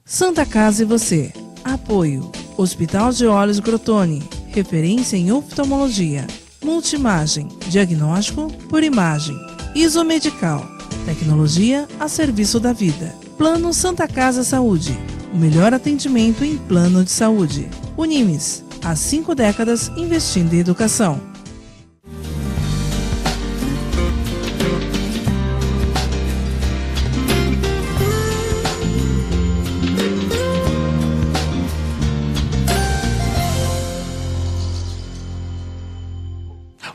Santa Casa e você. Apoio. Hospital de Olhos Crotone. Referência em oftalmologia. Multimagem. Diagnóstico por imagem. Isomedical. Tecnologia a serviço da vida. Plano Santa Casa Saúde. O melhor atendimento em plano de saúde. Unimes. Há 5 décadas investindo em educação.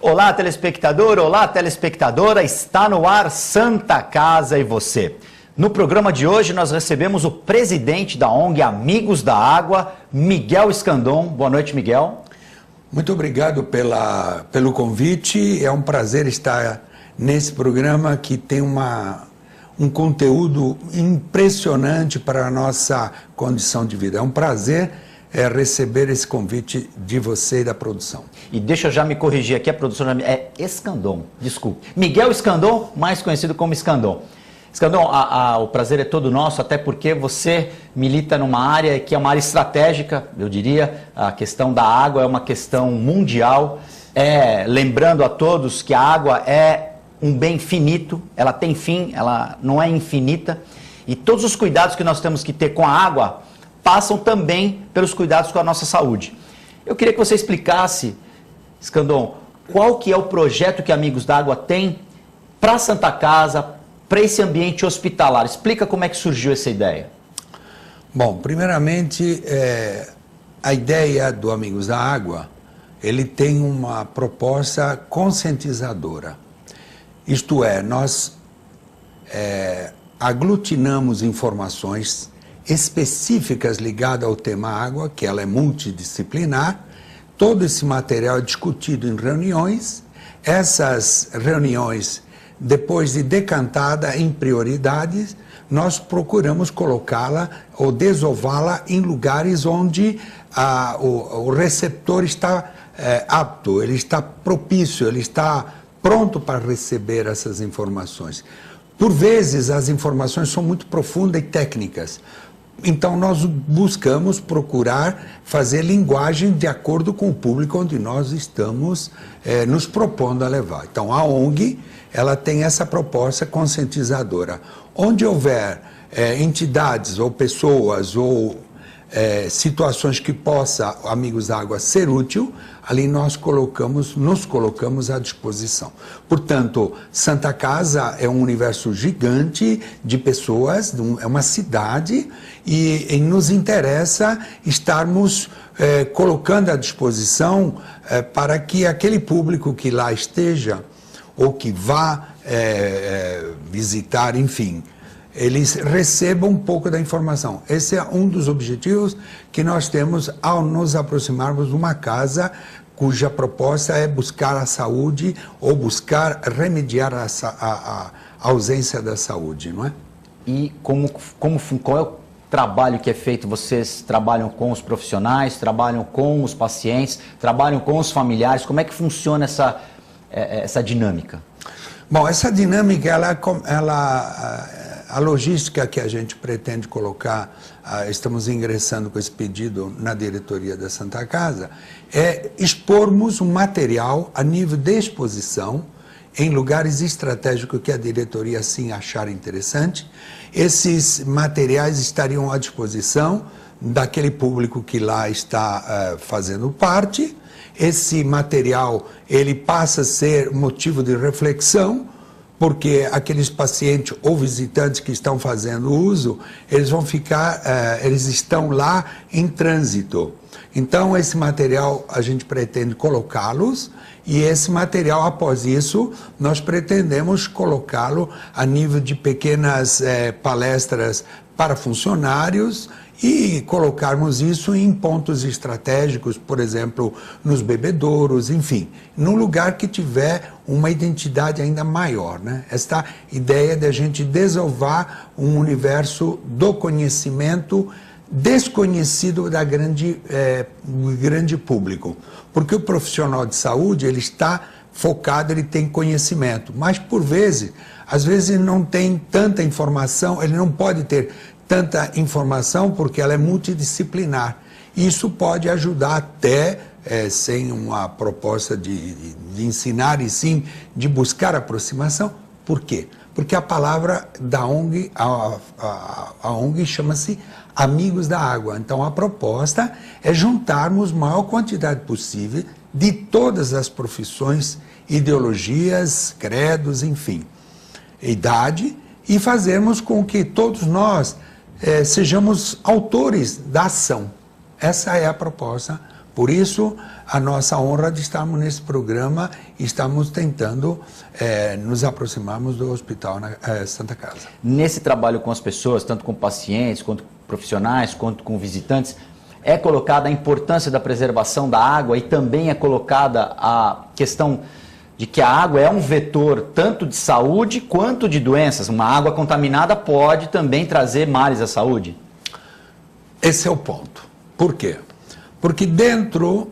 Olá, telespectador, olá, telespectadora, está no ar Santa Casa e você. No programa de hoje nós recebemos o presidente da ONG Amigos da Água, Miguel Escandon. Boa noite, Miguel. Muito obrigado pelo convite, é um prazer estar nesse programa que tem um conteúdo impressionante para a nossa condição de vida. É um prazer receber esse convite de você e da produção. E deixa eu já me corrigir aqui, a produção é Escandon, desculpe. Miguel Escandon, mais conhecido como Escandon. Escandon, o prazer é todo nosso, até porque você milita numa área que é uma área estratégica, eu diria. A questão da água é uma questão mundial. Lembrando a todos que a água é um bem finito, ela tem fim, ela não é infinita. E todos os cuidados que nós temos que ter com a água passam também pelos cuidados com a nossa saúde. Eu queria que você explicasse, Escandon, qual que é o projeto que Amigos da Água tem para Santa Casa, para esse ambiente hospitalar. Explica como é que surgiu essa ideia. Bom, primeiramente, a ideia do Amigos da Água, ele tem uma proposta conscientizadora. Isto é, nós aglutinamos informações específicas ligadas ao tema água, que ela é multidisciplinar. Todo esse material é discutido em reuniões. Essas reuniões, depois de decantada em prioridades, nós procuramos colocá-la ou desová-la em lugares onde o receptor está apto, ele está propício, ele está pronto para receber essas informações. Por vezes, as informações são muito profundas e técnicas. Então, nós buscamos procurar fazer linguagem de acordo com o público onde nós estamos nos propondo a levar. Então, a ONG, ela tem essa proposta conscientizadora. Onde houver entidades ou pessoas ou situações que possa Amigos da Água ser útil, ali nos colocamos à disposição. Portanto, Santa Casa é um universo gigante de pessoas, é uma cidade, e nos interessa estarmos colocando à disposição para que aquele público que lá esteja ou que vá visitar, enfim, eles recebam um pouco da informação. Esse é um dos objetivos que nós temos ao nos aproximarmos de uma casa cuja proposta é buscar a saúde ou buscar remediar a ausência da saúde, não é? E qual é o trabalho que é feito? Vocês trabalham com os profissionais, trabalham com os pacientes, trabalham com os familiares? Como é que funciona essa dinâmica? Bom, essa dinâmica, a logística que a gente pretende colocar, estamos ingressando com esse pedido na diretoria da Santa Casa, é expormos um material a nível de exposição em lugares estratégicos que a diretoria assim achar interessante. Esses materiais estariam à disposição daquele público que lá está fazendo parte. Esse material, ele passa a ser motivo de reflexão, porque aqueles pacientes ou visitantes que estão fazendo uso, eles estão lá em trânsito. Então, esse material a gente pretende colocá-los, e esse material, após isso, nós pretendemos colocá-lo a nível de pequenas palestras para funcionários e colocarmos isso em pontos estratégicos, por exemplo, nos bebedouros, enfim, num lugar que tiver uma identidade ainda maior, né? Esta ideia de a gente desovar um universo do conhecimento desconhecido da grande público, porque o profissional de saúde, ele está focado, ele tem conhecimento, mas por vezes, às vezes ele não tem tanta informação, ele não pode ter tanta informação porque ela é multidisciplinar. Isso pode ajudar até, sem uma proposta de ensinar, e sim de buscar aproximação. Por quê? Porque a palavra da ONG, a ONG chama-se Amigos da Água. Então a proposta é juntarmos a maior quantidade possível de todas as profissões, ideologias, credos, enfim, idade, e fazermos com que todos nós sejamos autores da ação. Essa é a proposta. Por isso, a nossa honra de estarmos nesse programa e estamos tentando nos aproximarmos do Hospital Santa Casa. Nesse trabalho com as pessoas, tanto com pacientes, quanto com profissionais, quanto com visitantes, é colocada a importância da preservação da água e também é colocada a questão de que a água é um vetor tanto de saúde quanto de doenças. Uma água contaminada pode também trazer males à saúde? Esse é o ponto. Por quê? Porque dentro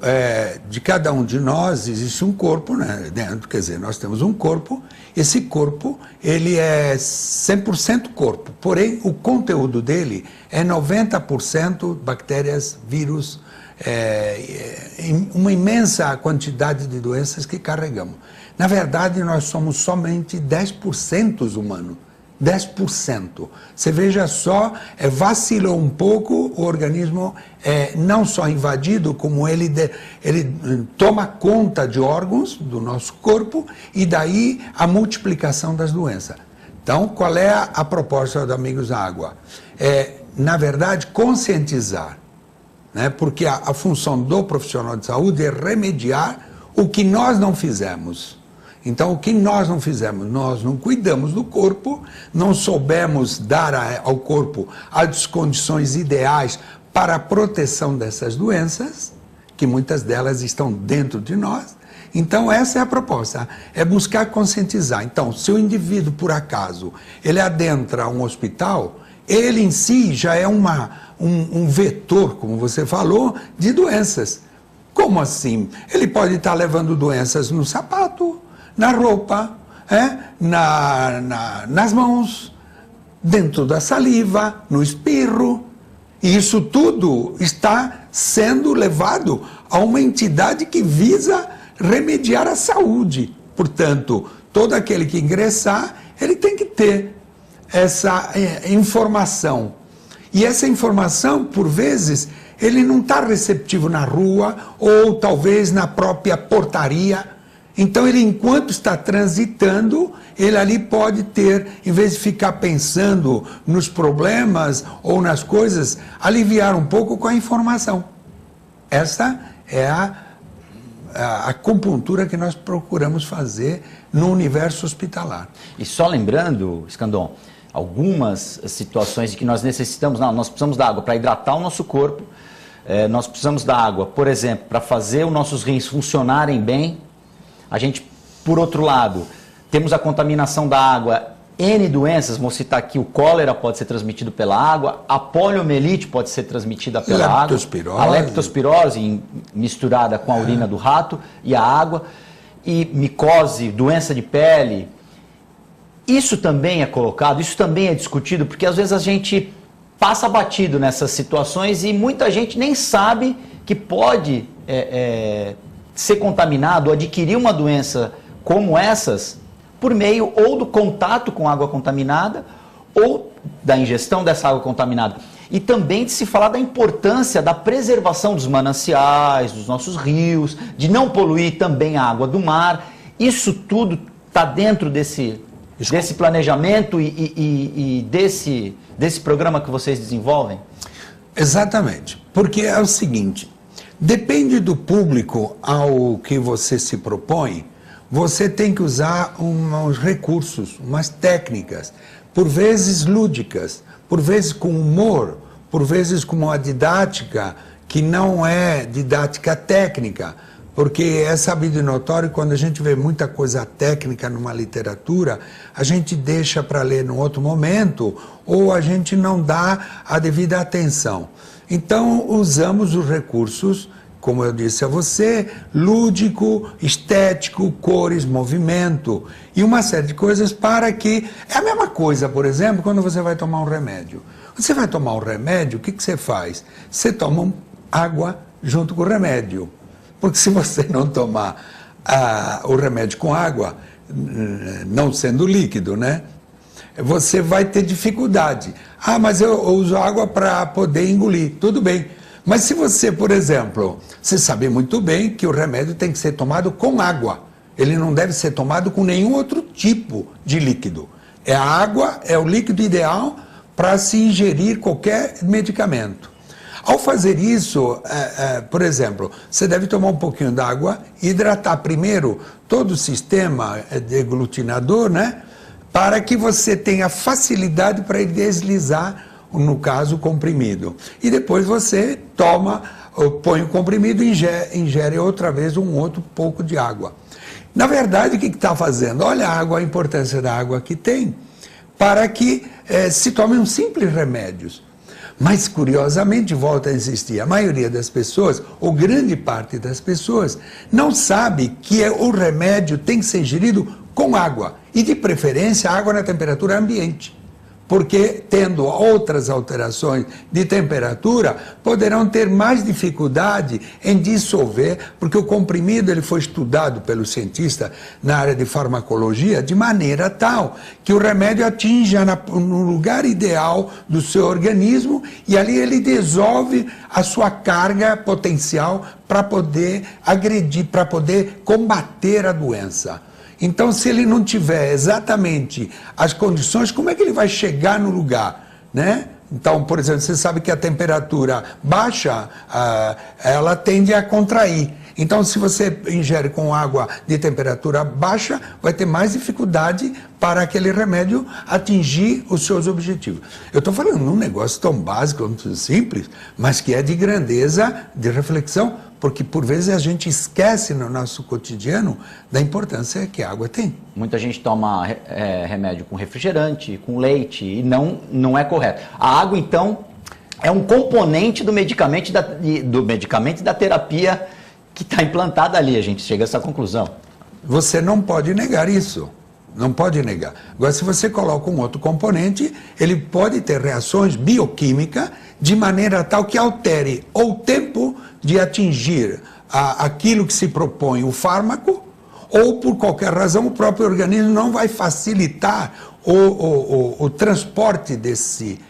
de cada um de nós existe um corpo, né? Dentro, quer dizer, nós temos um corpo, esse corpo ele é 100% corpo, porém o conteúdo dele é 90% bactérias, vírus, uma imensa quantidade de doenças que carregamos. Na verdade, nós somos somente 10% humano. 10%. Você veja só, vacilou um pouco, o organismo não só invadido, como ele toma conta de órgãos do nosso corpo e daí a multiplicação das doenças. Então, qual é a proposta do Amigos da Água? Na verdade, conscientizar, né? Porque a função do profissional de saúde é remediar o que nós não fizemos. Então, o que nós não fizemos? Nós não cuidamos do corpo, não soubemos dar ao corpo as condições ideais para a proteção dessas doenças, que muitas delas estão dentro de nós. Então, essa é a proposta, é buscar conscientizar. Então, se o indivíduo, por acaso, ele adentra um hospital, ele em si já é um vetor, como você falou, de doenças. Como assim? Ele pode estar levando doenças no sapato, na roupa, nas mãos, dentro da saliva, no espirro. E isso tudo está sendo levado a uma entidade que visa remediar a saúde. Portanto, todo aquele que ingressar, ele tem que ter essa informação. E essa informação, por vezes, ele não está receptivo na rua ou talvez na própria portaria. Então, ele, enquanto está transitando, ele ali pode ter, em vez de ficar pensando nos problemas ou nas coisas, aliviar um pouco com a informação. Essa é a acupuntura que nós procuramos fazer no universo hospitalar. E só lembrando, Scandon, algumas situações de que nós necessitamos, nós precisamos da água para hidratar o nosso corpo, nós precisamos da água, por exemplo, para fazer os nossos rins funcionarem bem. A gente, por outro lado, temos a contaminação da água, N doenças, vou citar aqui, o cólera pode ser transmitido pela água, a poliomielite pode ser transmitida pela água, a leptospirose misturada com a urina do rato e a água, e micose, doença de pele. Isso também é colocado, isso também é discutido, porque às vezes a gente passa batido nessas situações e muita gente nem sabe que pode ser contaminado ou adquirir uma doença como essas por meio ou do contato com água contaminada ou da ingestão dessa água contaminada. E também de se falar da importância da preservação dos mananciais, dos nossos rios, de não poluir também a água do mar. Isso tudo está dentro desse planejamento e desse programa que vocês desenvolvem? Exatamente, porque é o seguinte, depende do público ao que você se propõe, você tem que usar uns recursos, umas técnicas, por vezes lúdicas, por vezes com humor, por vezes com uma didática que não é didática técnica, porque é sabido e notório, quando a gente vê muita coisa técnica numa literatura, a gente deixa para ler num outro momento, ou a gente não dá a devida atenção. Então, usamos os recursos, como eu disse a você, lúdico, estético, cores, movimento, e uma série de coisas para que... É a mesma coisa, por exemplo, quando você vai tomar um remédio. Você vai tomar um remédio, o que você faz? Você toma água junto com o remédio. Porque se você não tomar o remédio com água, não sendo líquido, né? Você vai ter dificuldade. Ah, mas eu uso água para poder engolir. Tudo bem. Mas se você, por exemplo, você sabe muito bem que o remédio tem que ser tomado com água. Ele não deve ser tomado com nenhum outro tipo de líquido. A água é o líquido ideal para se ingerir qualquer medicamento. Ao fazer isso, por exemplo, você deve tomar um pouquinho d'água e hidratar primeiro todo o sistema deglutinador, né? Para que você tenha facilidade para deslizar, no caso, o comprimido. E depois você põe o comprimido e ingere outra vez um outro pouco de água. Na verdade, o que está fazendo? Olha a importância da água que tem para que se tome um simples remédios. Mas, curiosamente, volta a existir. A maioria das pessoas, ou grande parte das pessoas, não sabe que o remédio tem que ser ingerido com água. E, de preferência, água na temperatura ambiente. Porque, tendo outras alterações de temperatura, poderão ter mais dificuldade em dissolver, porque o comprimido ele foi estudado pelo cientista na área de farmacologia de maneira tal que o remédio atinja no lugar ideal do seu organismo e ali ele dissolve a sua carga potencial para poder agredir, para poder combater a doença. Então, se ele não tiver exatamente as condições, como é que ele vai chegar no lugar, né? Então, por exemplo, você sabe que a temperatura baixa, ela tende a contrair. Então, se você ingere com água de temperatura baixa, vai ter mais dificuldade para aquele remédio atingir os seus objetivos. Eu estou falando de um negócio tão básico, tão simples, mas que é de grandeza, de reflexão, porque por vezes a gente esquece no nosso cotidiano da importância que a água tem. Muita gente toma remédio com refrigerante, com leite, e não é correto. A água, então, é um componente do medicamento e da terapia que está implantada ali. A gente chega a essa conclusão. Você não pode negar isso. Não pode negar. Agora, se você coloca um outro componente, ele pode ter reações bioquímicas de maneira tal que altere o tempo de atingir aquilo que se propõe o fármaco, ou por qualquer razão o próprio organismo não vai facilitar o transporte desse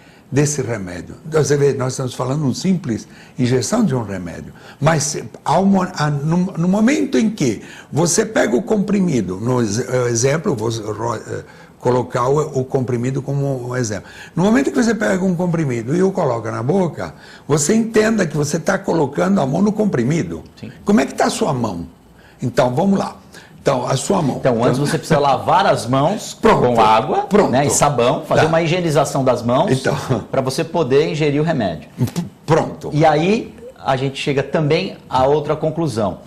remédio. Então, você vê, nós estamos falando de uma simples injeção de um remédio, mas no momento em que você pega o comprimido, no exemplo, vou colocar o comprimido como um exemplo. No momento que você pega um comprimido e o coloca na boca, você entenda que você está colocando a mão no comprimido. Sim. Como é que está a sua mão? Então, vamos lá. Então, a sua mão. Então, antes você precisa lavar as mãos com água, né, e sabão, fazer uma higienização das mãos, para você poder ingerir o remédio. Pronto. E aí, a gente chega também a outra conclusão,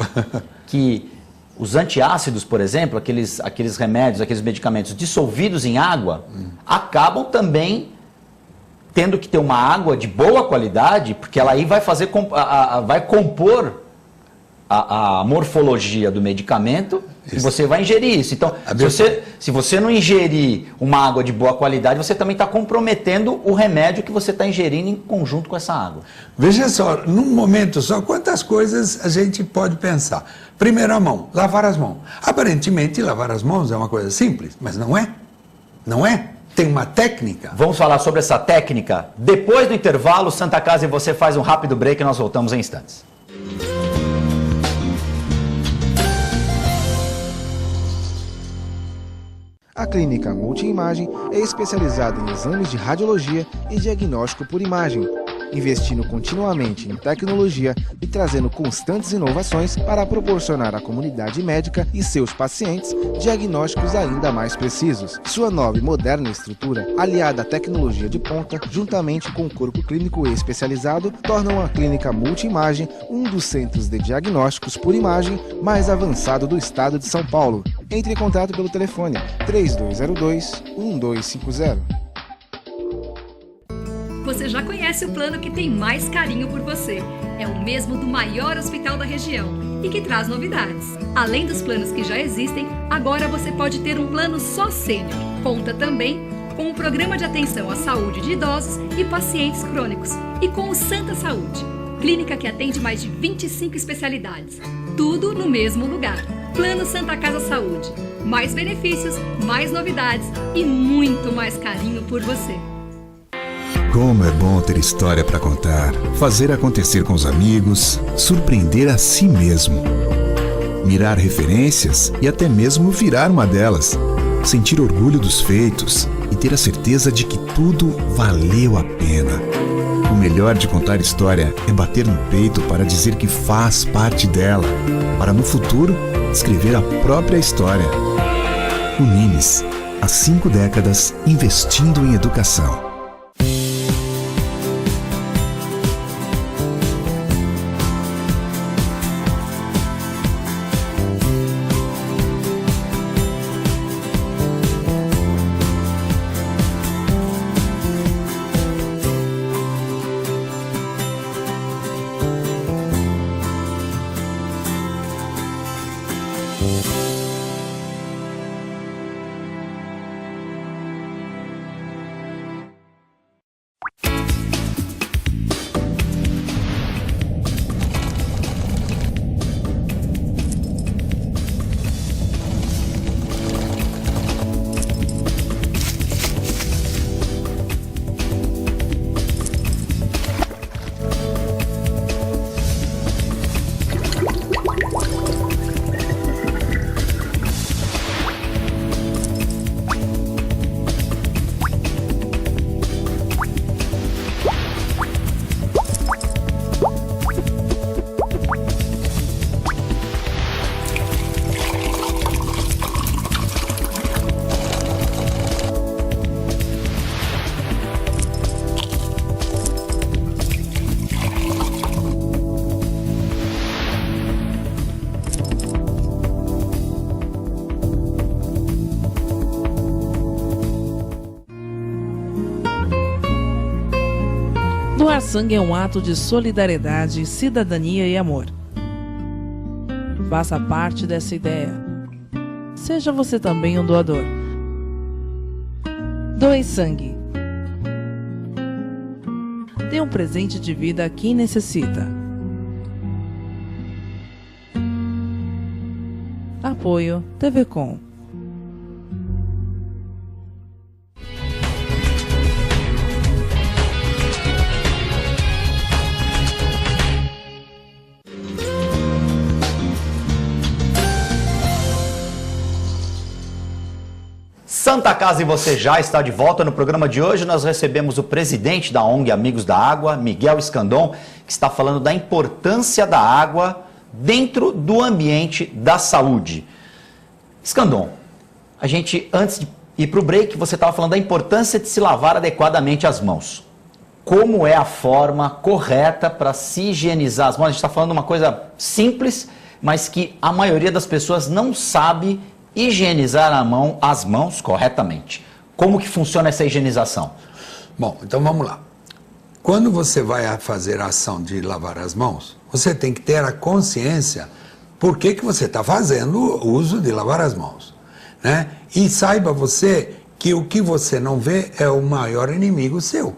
que os antiácidos, por exemplo, aqueles remédios, aqueles medicamentos dissolvidos em água, acabam também tendo que ter uma água de boa qualidade, porque ela aí vai compor a morfologia do medicamento e você vai ingerir isso. Então, se você não ingerir uma água de boa qualidade, você também está comprometendo o remédio que você está ingerindo em conjunto com essa água. Veja só, num momento só, quantas coisas a gente pode pensar. Primeiro, a mão, lavar as mãos. Aparentemente, lavar as mãos é uma coisa simples, mas não é. Não é. Tem uma técnica. Vamos falar sobre essa técnica depois do intervalo. Santa Casa e você faz um rápido break e nós voltamos em instantes. A Clínica Multiimagem é especializada em exames de radiologia e diagnóstico por imagem, investindo continuamente em tecnologia e trazendo constantes inovações para proporcionar à comunidade médica e seus pacientes diagnósticos ainda mais precisos. Sua nova e moderna estrutura, aliada à tecnologia de ponta, juntamente com o corpo clínico especializado, tornam a Clínica Multiimagem um dos centros de diagnósticos por imagem mais avançado do estado de São Paulo. Entre em contato pelo telefone 3202-1250. Você já conhece o plano que tem mais carinho por você. É o mesmo do maior hospital da região e que traz novidades. Além dos planos que já existem, agora você pode ter um plano só sênior. Conta também com um programa de atenção à saúde de idosos e pacientes crônicos. E com o Santa Saúde, clínica que atende mais de 25 especialidades. Tudo no mesmo lugar. Plano Santa Casa Saúde. Mais benefícios, mais novidades e muito mais carinho por você. Como é bom ter história para contar, fazer acontecer com os amigos, surpreender a si mesmo. Mirar referências e até mesmo virar uma delas. Sentir orgulho dos feitos e ter a certeza de que tudo valeu a pena. O melhor de contar história é bater no peito para dizer que faz parte dela, para no futuro escrever a própria história. Unimes, há 5 décadas investindo em educação. Doar sangue é um ato de solidariedade, cidadania e amor. Faça parte dessa ideia. Seja você também um doador. Doe sangue. Dê um presente de vida a quem necessita. Apoio TV Com. Santa Casa e você já está de volta. No programa de hoje nós recebemos o presidente da ONG Amigos da Água, Miguel Escandon, que está falando da importância da água dentro do ambiente da saúde. Escandon, a gente, antes de ir para o break, você estava falando da importância de se lavar adequadamente as mãos. Como é a forma correta para se higienizar as mãos? A gente está falando uma coisa simples, mas que a maioria das pessoas não sabe higienizar as mãos corretamente. Como que funciona essa higienização? Bom, então vamos lá. Quando você vai fazer a ação de lavar as mãos, você tem que ter a consciência por que você está fazendo o uso de lavar as mãos, né? E saiba você que o que você não vê é o maior inimigo seu.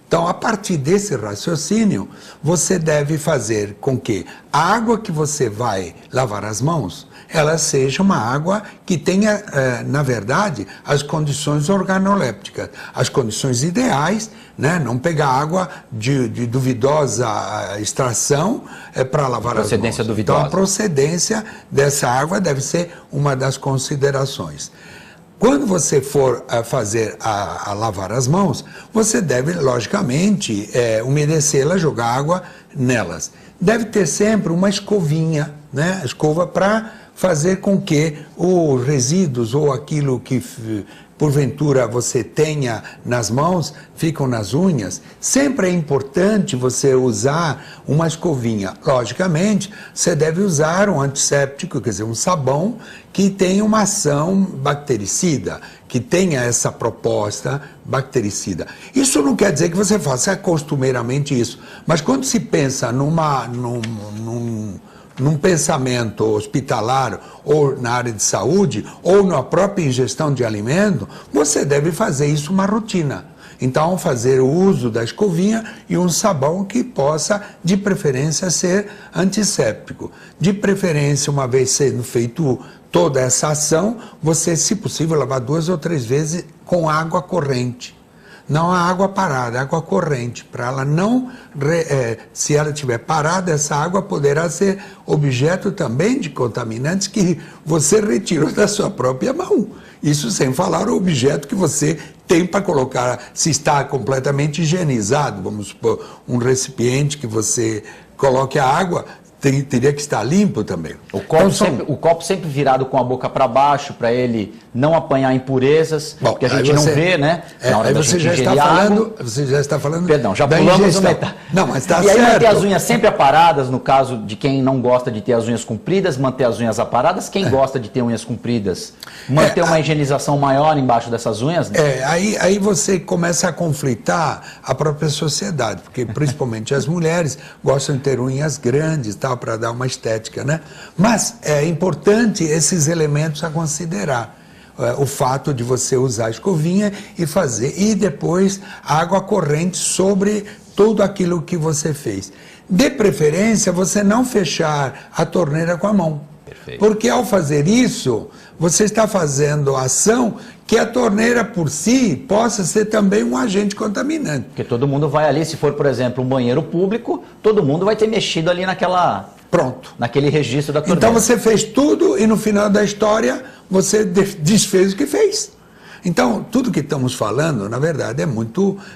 Então, a partir desse raciocínio, você deve fazer com que a água que você vai lavar as mãos, ela seja uma água que tenha, na verdade, as condições organolépticas, as condições ideais, né? Não pegar água de duvidosa extração para lavar as mãos. Procedência duvidosa. Então, a procedência dessa água deve ser uma das considerações. Quando você for fazer a lavar as mãos, você deve, logicamente, umedecê-las, jogar água nelas. Deve ter sempre uma escovinha, né? Escova para fazer com que os resíduos ou aquilo que porventura você tenha nas mãos, ficam nas unhas. Sempre é importante você usar uma escovinha. Logicamente, você deve usar um antisséptico, quer dizer, um sabão que tenha uma ação bactericida, que tenha essa proposta bactericida. Isso não quer dizer que você faça costumeiramente isso, mas quando se pensa num num pensamento hospitalar ou na área de saúde ou na própria ingestão de alimento, você deve fazer isso uma rotina. Então, fazer o uso da escovinha e um sabão que possa, de preferência, ser antisséptico. De preferência, uma vez sendo feito toda essa ação, você, se possível, lavar 2 ou 3 vezes com água corrente. Não a água parada, a água corrente, para ela não, se ela estiver parada, essa água poderá ser objeto também de contaminantes que você retirou da sua própria mão. Isso sem falar o objeto que você tem para colocar, se está completamente higienizado, vamos supor, um recipiente que você coloque a água, teria que estar limpo também. O copo sempre virado com a boca para baixo, para ele não apanhar impurezas, porque a gente não vê, né? Na hora da gente ingerir água. Você já está falando. Perdão, já pulamos o metade. Não, mas está certo. E aí manter as unhas sempre aparadas, no caso de quem não gosta de ter as unhas compridas, manter as unhas aparadas. Quem gosta de ter unhas compridas, manter uma higienização maior embaixo dessas unhas, né? Aí você começa a conflitar a própria sociedade, porque principalmente as mulheres gostam de ter unhas grandes, para dar uma estética, né? Mas é importante esses elementos a considerar. O fato de você usar a escovinha e fazer, e depois água corrente sobre tudo aquilo que você fez. De preferência, você não fechar a torneira com a mão. Perfeito. Porque ao fazer isso, você está fazendo a ação que a torneira por si possa ser também um agente contaminante. Porque todo mundo vai ali, se for, por exemplo, um banheiro público, todo mundo vai ter mexido ali naquele registro da torneira. Então você fez tudo e no final da história você desfez o que fez. Então, tudo que estamos falando, na verdade,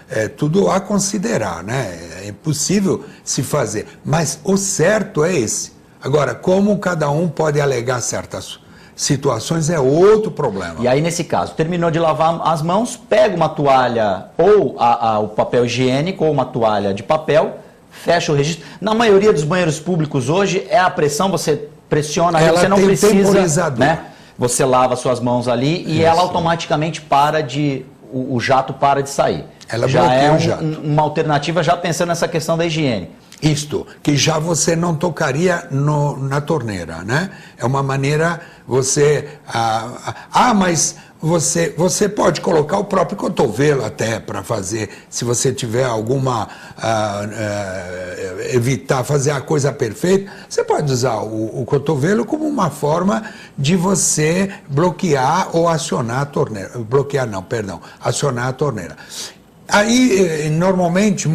é tudo a considerar, né? É impossível se fazer. Mas o certo é esse. Agora, como cada um pode alegar certas situações é outro problema. E aí, nesse caso, terminou de lavar as mãos, pega uma toalha ou o papel higiênico ou uma toalha de papel, fecha o registro. Na maioria dos banheiros públicos hoje é a pressão, você pressiona, você não precisa, né? Você lava suas mãos ali e ela automaticamente o jato para de sair. Ela já bloqueia é o jato. Uma alternativa já pensando nessa questão da higiene. Isto, que já você não tocaria na torneira, né? É uma maneira, mas você pode colocar o próprio cotovelo até para fazer, se você tiver alguma, evitar fazer a coisa perfeita, você pode usar o cotovelo como uma forma de você bloquear ou acionar a torneira. Acionar a torneira. Aí, normalmente,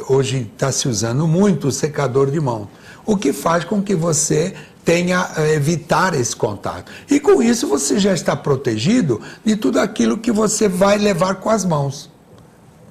hoje está se usando muito o secador de mão, o que faz com que você tenha evitar esse contato. E com isso você já está protegido de tudo aquilo que você vai levar com as mãos.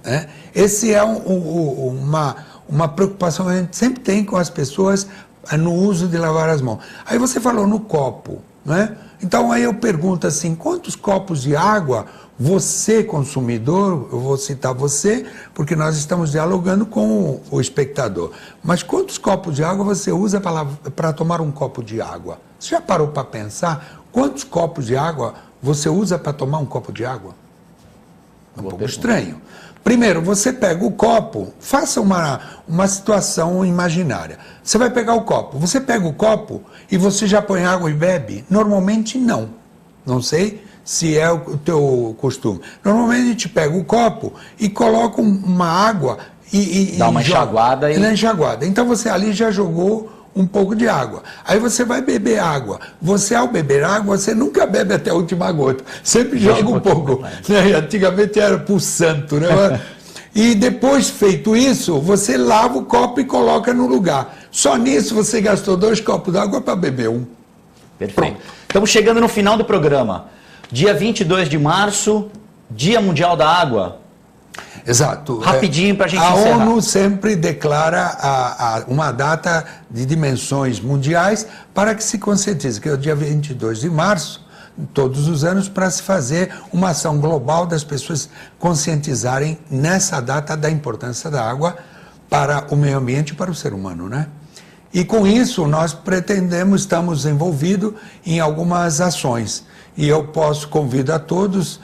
Né? Esse é uma preocupação que a gente sempre tem com as pessoas no uso de lavar as mãos. Aí você falou no copo, né? Então aí eu pergunto assim, quantos copos de água você, consumidor, eu vou citar você, porque nós estamos dialogando com o espectador, mas quantos copos de água você usa para tomar um copo de água? Você já parou para pensar quantos copos de água você usa para tomar um copo de água? É um pouco estranho. Primeiro, você pega o copo, faça uma situação imaginária. Você vai pegar o copo, você pega o copo e você já põe água e bebe? Normalmente não. Não sei se é o teu costume. Normalmente a gente pega o copo e coloca uma água e dá uma enxaguada. Na enxaguada. Então você ali já jogou um pouco de água. Aí você vai beber água. Você, ao beber água, você nunca bebe até a última gota. Sempre joga um pouco. Né? Antigamente era pro santo, né? E depois, feito isso, você lava o copo e coloca no lugar. Só nisso você gastou 2 copos d'água para beber um. Perfeito. Pronto. Estamos chegando no final do programa. Dia 22 de março, Dia Mundial da Água. Exato. Rapidinho para a gente encerrar. A ONU sempre declara uma data de dimensões mundiais para que se conscientize, que é o dia 22 de março, todos os anos, para se fazer uma ação global das pessoas conscientizarem nessa data da importância da água para o meio ambiente e para o ser humano, né? E com isso nós estamos envolvidos em algumas ações. E eu convido a todos,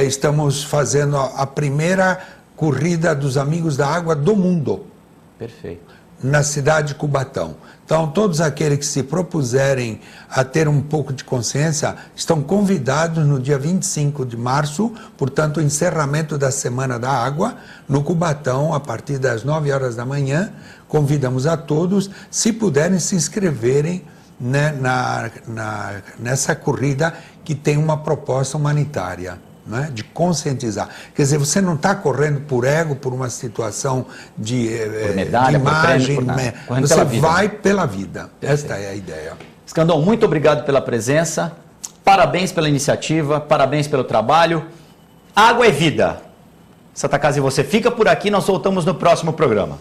estamos fazendo a primeira corrida dos Amigos da Água do mundo. Perfeito. na cidade de Cubatão. Então, todos aqueles que se propuserem a ter um pouco de consciência estão convidados no dia 25 de março, portanto, o encerramento da Semana da Água, no Cubatão, a partir das 9 horas da manhã. Convidamos a todos, se puderem, se inscreverem, né, nessa corrida que tem uma proposta humanitária. Né, de conscientizar. Quer dizer, você não está correndo por ego, por uma situação de medalha, de imagem, por prêmio, você vai pela vida. Esta é a ideia. Escandon, muito obrigado pela presença, parabéns pela iniciativa, parabéns pelo trabalho. Água é vida. Santa Casa e você fica por aqui, nós voltamos no próximo programa.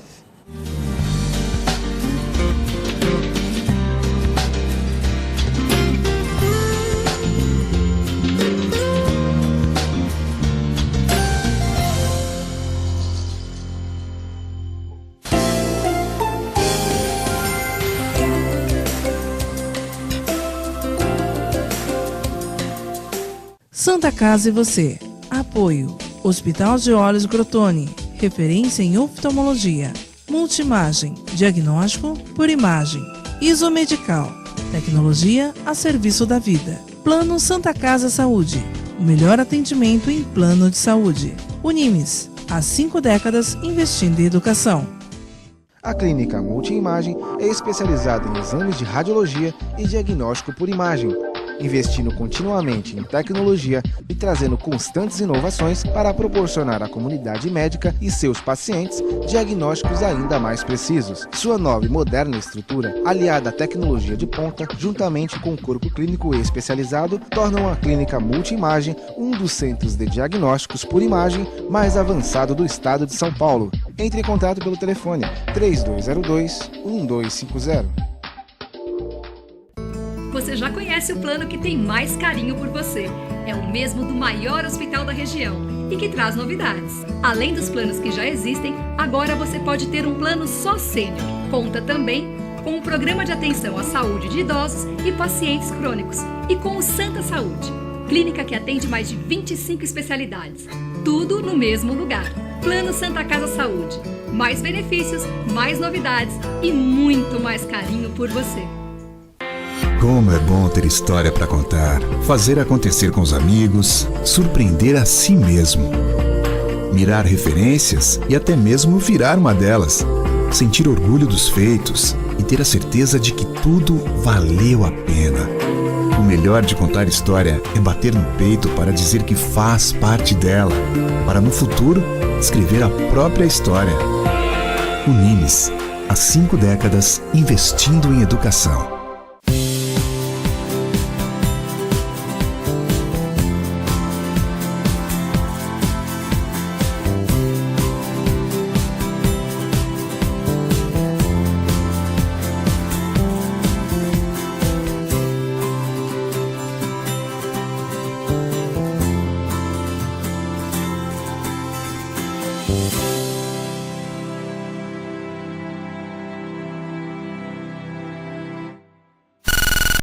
Santa Casa e você. Apoio. Hospital de Olhos Crotone. Referência em oftalmologia. Multimagem. Diagnóstico por imagem. Isomedical. Tecnologia a serviço da vida. Plano Santa Casa Saúde. O melhor atendimento em plano de saúde. Unimes. Há 5 décadas investindo em educação. A Clínica Multimagem é especializada em exames de radiologia e diagnóstico por imagem, investindo continuamente em tecnologia e trazendo constantes inovações para proporcionar à comunidade médica e seus pacientes diagnósticos ainda mais precisos. Sua nova e moderna estrutura, aliada à tecnologia de ponta, juntamente com o corpo clínico especializado, tornam a Clínica Multimagem um dos centros de diagnósticos por imagem mais avançado do estado de São Paulo. Entre em contato pelo telefone 3202-1250. Você já conhece o plano que tem mais carinho por você. É o mesmo do maior hospital da região e que traz novidades. Além dos planos que já existem, agora você pode ter um plano só sênior. Conta também com o programa de atenção à saúde de idosos e pacientes crônicos e com o Santa Saúde, clínica que atende mais de 25 especialidades. Tudo no mesmo lugar. Plano Santa Casa Saúde. Mais benefícios, mais novidades e muito mais carinho por você. Como é bom ter história para contar, fazer acontecer com os amigos, surpreender a si mesmo. Mirar referências e até mesmo virar uma delas. Sentir orgulho dos feitos e ter a certeza de que tudo valeu a pena. O melhor de contar história é bater no peito para dizer que faz parte dela, para no futuro escrever a própria história. Unimes, há 5 décadas investindo em educação.